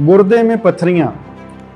गुर्दे में पथरियाँ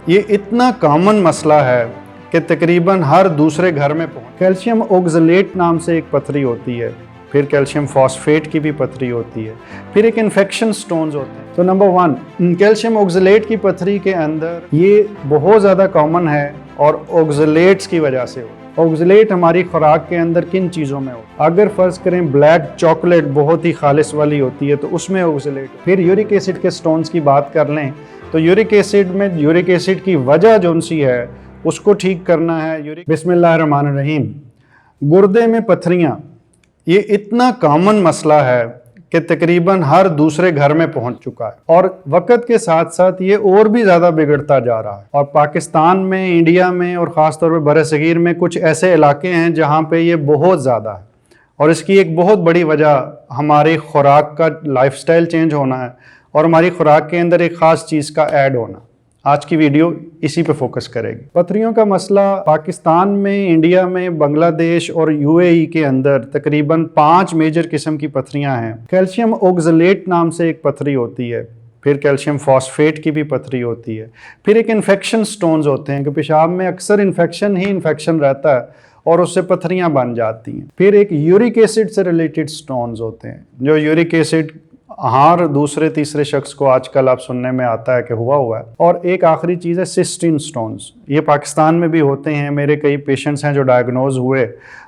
ये इतना कॉमन मसला है कि तकरीबन हर दूसरे घर में पहुँच। कैल्शियम ऑक्सलेट नाम से एक पथरी होती है, फिर कैल्शियम फॉस्फेट की भी पथरी होती है, फिर एक इन्फेक्शन स्टोन्स होते हैं। तो नंबर 1 कैल्शियम ऑक्सलेट की पथरी के अंदर ये बहुत ज़्यादा कॉमन है और ऑक्सलेट्स की वजह से हो। ऑक्सलेट हमारी खुराक के अंदर किन चीज़ों में हो? अगर फ़र्ज़ करें ब्लैक चॉकलेट बहुत ही खालिस वाली होती है तो उसमें ऑक्सलेट। फिर यूरिक एसिड के स्टोन्स की बात कर लें तो यूरिक एसिड में यूरिक एसिड की वजह जो सी है उसको ठीक करना है। बिस्मिल्लाहिर्रहमानिर्रहीम। गुर्दे में पथरियाँ ये इतना कॉमन मसला है कि तकरीबन हर दूसरे घर में पहुंच चुका है और वक्त के साथ साथ ये और भी ज़्यादा बिगड़ता जा रहा है। और पाकिस्तान में, इंडिया में और ख़ास तौर पे बरसगीर में कुछ ऐसे इलाके हैं जहाँ पे ये बहुत ज़्यादा है और इसकी एक बहुत बड़ी वजह हमारी खुराक का लाइफस्टाइल चेंज होना है और हमारी खुराक के अंदर एक ख़ास चीज़ का ऐड होना। आज की वीडियो इसी पे फोकस करेगी। पथरियों का मसला पाकिस्तान में, इंडिया में, बांग्लादेश और यूएई के अंदर तकरीबन 5 मेजर किस्म की पथरियां हैं। कैल्शियम ऑक्सलेट नाम से एक पथरी होती है, फिर कैल्शियम फॉस्फेट की भी पथरी होती है, फिर एक इन्फेक्शन स्टोन्स होते हैं कि पेशाब में अक्सर इन्फेक्शन ही इन्फेक्शन रहता है और उससे पथरियां बन जाती हैं। फिर एक यूरिक एसिड से रिलेटेड स्टोन्स होते हैं जो यूरिक एसिड हर दूसरे तीसरे शख्स को आजकल आप सुनने में आता है कि हुआ है। और एक आखिरी चीज़ है सिस्टीन स्टोन्स। ये पाकिस्तान में भी होते हैं, मेरे कई पेशेंट्स हैं जो डायग्नोज हुए,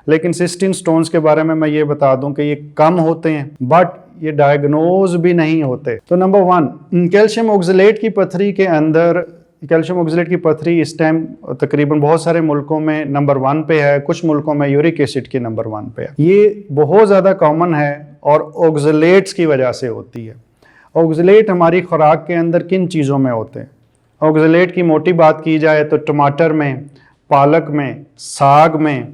लेकिन सिस्टीन स्टोन्स के बारे में मैं ये बता दूं कि ये कम होते हैं बट ये डायग्नोज भी नहीं होते। तो नंबर 1 कैल्शियम ऑक्सलेट की पथरी के अंदर, कैल्शियम ऑक्सलेट की पथरी इस टाइम तकरीबन बहुत सारे मुल्कों में नंबर 1 पे है, कुछ मुल्कों में यूरिक एसिड की नंबर 1 पे है। ये बहुत ज़्यादा कॉमन है और ऑक्सलेट्स की वजह से होती है। ऑक्सलेट हमारी खुराक के अंदर किन चीज़ों में होते हैं? ऑक्सलेट की मोटी बात की जाए तो टमाटर में, पालक में, साग में,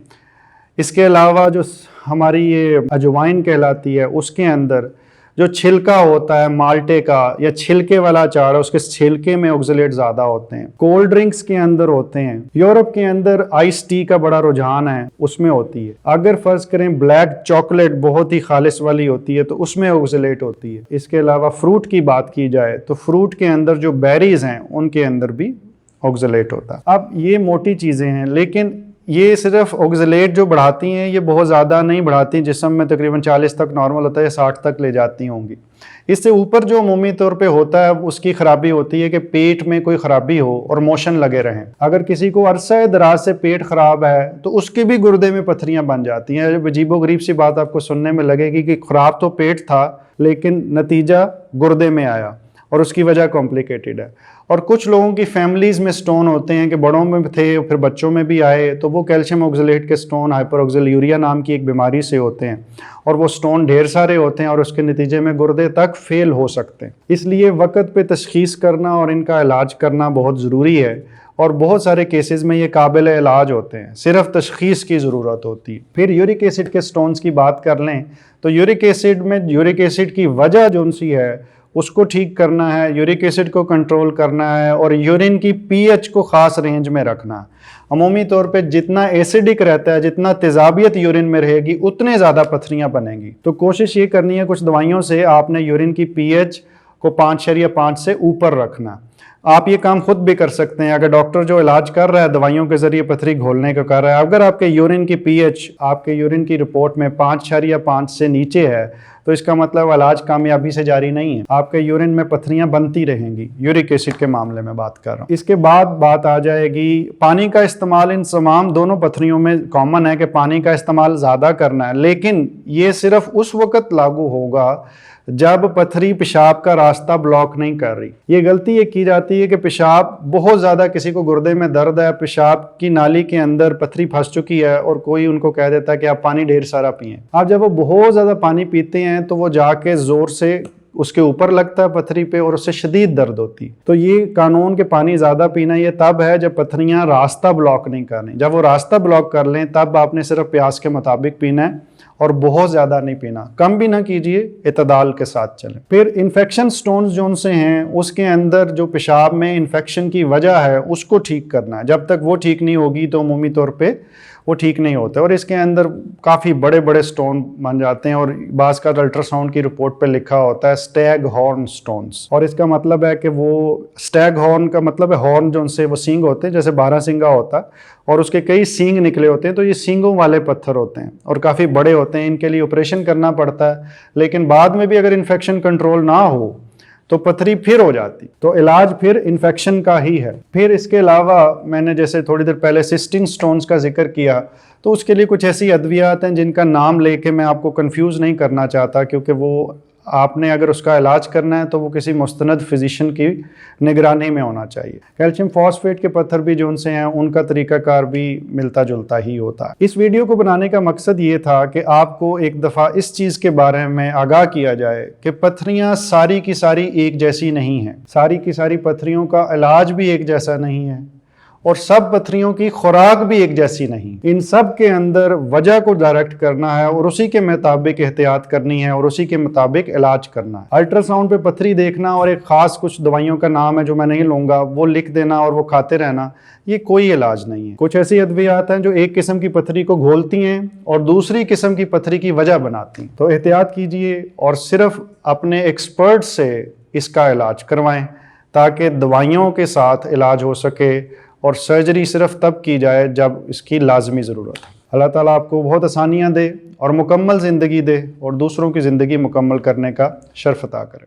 इसके अलावा जो हमारी ये अजवाइन कहलाती है उसके अंदर जो छिलका होता है माल्टे का या छिलके वाला अचार है उसके छिलके में ऑक्सलेट ज़्यादा होते हैं। कोल्ड ड्रिंक्स के अंदर होते हैं। यूरोप के अंदर आइस टी का बड़ा रुझान है, उसमें होती है। अगर फ़र्ज़ करें ब्लैक चॉकलेट बहुत ही खालिस वाली होती है तो उसमें ऑक्सलेट होती है। इसके अलावा फ्रूट की बात की जाए तो फ्रूट के अंदर जो बेरीज हैं उनके अंदर भी ऑक्सलेट होता है। अब ये मोटी चीज़ें हैं, लेकिन ये सिर्फ ऑक्सलेट जो बढ़ाती हैं ये बहुत ज़्यादा नहीं बढ़ाती। जिस्म में तकरीबन 40 तक नॉर्मल होता है या 60 तक ले जाती होंगी। इससे ऊपर जो अमूमी तौर पे होता है उसकी ख़राबी होती है कि पेट में कोई ख़राबी हो और मोशन लगे रहें। अगर किसी को अरसा दराज से पेट ख़राब है तो उसके भी गुर्दे में पथरियाँ बन जाती हैं। अजीबोगरीब सी बात आपको सुनने में लगेगी कि ख़राब तो पेट था लेकिन नतीजा गुर्दे में आया और उसकी वजह कॉम्प्लिकेटेड है। और कुछ लोगों की फैमिलीज़ में स्टोन होते हैं कि बड़ों में थे फिर बच्चों में भी आए, तो वो कैल्शियम ऑक्सलेट के स्टोन हाइपरऑक्सिलूरिया नाम की एक बीमारी से होते हैं और वो स्टोन ढेर सारे होते हैं और उसके नतीजे में गुर्दे तक फेल हो सकते हैं। इसलिए वक्त पे तशख़ीस करना और इनका इलाज करना बहुत ज़रूरी है और बहुत सारे केसेस में ये काबिल इलाज होते हैं, सिर्फ तशख़ीस की ज़रूरत होती है। फिर यूरिक एसिड के स्टोन्स की बात कर लें तो यूरिक एसिड में यूरिक एसिड की वजह जो सी है उसको ठीक करना है, यूरिक एसिड को कंट्रोल करना है और यूरिन की पीएच को ख़ास रेंज में रखना है। अमूमी तौर पे जितना एसिडिक रहता है, जितना तेज़ाबियत यूरिन में रहेगी उतने ज़्यादा पथरियाँ बनेंगी। तो कोशिश ये करनी है कुछ दवाइयों से आपने यूरिन की पीएच को 5.5 से ऊपर रखना। आप ये काम खुद भी कर सकते हैं। अगर डॉक्टर जो इलाज कर रहा है दवाइयों के ज़रिए पथरी घोलने का कर रहा है, अगर आपके यूरिन की पीएच आपके यूरिन की रिपोर्ट में 5.5 से नीचे है तो इसका मतलब इलाज कामयाबी से जारी नहीं है, आपके यूरिन में पथरियां बनती रहेंगी। यूरिक एसिड के मामले में बात कर रहा हूँ। इसके बाद बात आ जाएगी पानी का इस्तेमाल। इन तमाम दोनों पथरियों में कॉमन है कि पानी का इस्तेमाल ज़्यादा करना है, लेकिन ये सिर्फ उस वक्त लागू होगा जब पथरी पेशाब का रास्ता ब्लॉक नहीं कर रही। ये गलती ये की जाती है कि पेशाब बहुत ज़्यादा, किसी को गुर्दे में दर्द है, पेशाब की नाली के अंदर पथरी फंस चुकी है और कोई उनको कह देता है कि आप पानी ढेर सारा पिएं। आप जब वो बहुत ज़्यादा पानी पीते हैं तो वो जाके ज़ोर से उसके ऊपर लगता है पथरी पे और उससे शदीद दर्द होती है। तो ये कानून के पानी ज़्यादा पीना ये तब है जब पथरियाँ रास्ता ब्लॉक नहीं करनी। जब वो रास्ता ब्लॉक कर लें तब आपने सिर्फ प्यास के मुताबिक पीना है और बहुत ज़्यादा नहीं पीना, कम भी ना कीजिए, इतदाल के साथ चलें। फिर इन्फेक्शन स्टोन्स जो से हैं उसके अंदर जो पेशाब में इन्फेक्शन की वजह है उसको ठीक करना है। जब तक वो ठीक नहीं होगी तो अमूमी तौर पे वो ठीक नहीं होते और इसके अंदर काफ़ी बड़े बड़े स्टोन बन जाते हैं और बाज़ का अल्ट्रासाउंड की रिपोर्ट पे लिखा होता है स्टैग हॉर्न स्टोन्स। और इसका मतलब है कि वो स्टैग हॉर्न का मतलब है हॉर्न जो उनसे वो सींग होते हैं, जैसे बारहसिंगा होता है और उसके कई सींग निकले होते हैं, तो ये सींगों वाले पत्थर होते हैं और काफ़ी बड़े होते हैं। इनके लिए ऑपरेशन करना पड़ता है, लेकिन बाद में भी अगर इन्फेक्शन कंट्रोल ना हो तो पथरी फिर हो जाती, तो इलाज फिर इन्फेक्शन का ही है। फिर इसके अलावा मैंने जैसे थोड़ी देर पहले सिस्टिन स्टोन्स का जिक्र किया, तो उसके लिए कुछ ऐसी अद्वियात हैं जिनका नाम लेके मैं आपको कंफ्यूज नहीं करना चाहता, क्योंकि वो आपने अगर उसका इलाज करना है तो वो किसी मुस्तनद फिजिशियन की निगरानी में होना चाहिए। कैल्शियम फॉस्फेट के पत्थर भी जो उनसे हैं उनका तरीकाकार भी मिलता जुलता ही होता है। इस वीडियो को बनाने का मकसद ये था कि आपको एक दफ़ा इस चीज़ के बारे में आगाह किया जाए कि पत्थरियाँ सारी की सारी एक जैसी नहीं हैं, सारी की सारी पत्थरियों का इलाज भी एक जैसा नहीं है और सब पत्थरियों की खुराक भी एक जैसी नहीं। इन सब के अंदर वजह को डायरेक्ट करना है और उसी के मुताबिक एहतियात करनी है और उसी के मुताबिक इलाज करना है। अल्ट्रासाउंड पे पत्थरी देखना और एक ख़ास कुछ दवाइयों का नाम है जो मैं नहीं लूँगा वो लिख देना और वो खाते रहना, ये कोई इलाज नहीं है। कुछ ऐसी अद्वियात हैं जो एक किस्म की पत्थरी को घोलती हैं और दूसरी किस्म की पत्थरी की वजह बनाती हैं। तो एहतियात कीजिए और सिर्फ अपने एक्सपर्ट से इसका इलाज करवाएं ताकि दवाइयों के साथ इलाज हो सके और सर्जरी सिर्फ तब की जाए जब इसकी लाजमी ज़रूरत है। अल्लाह ताला आपको बहुत आसानियाँ दे और मुकम्मल ज़िंदगी दे और दूसरों की ज़िंदगी मुकम्मल करने का शर्फ अता करे।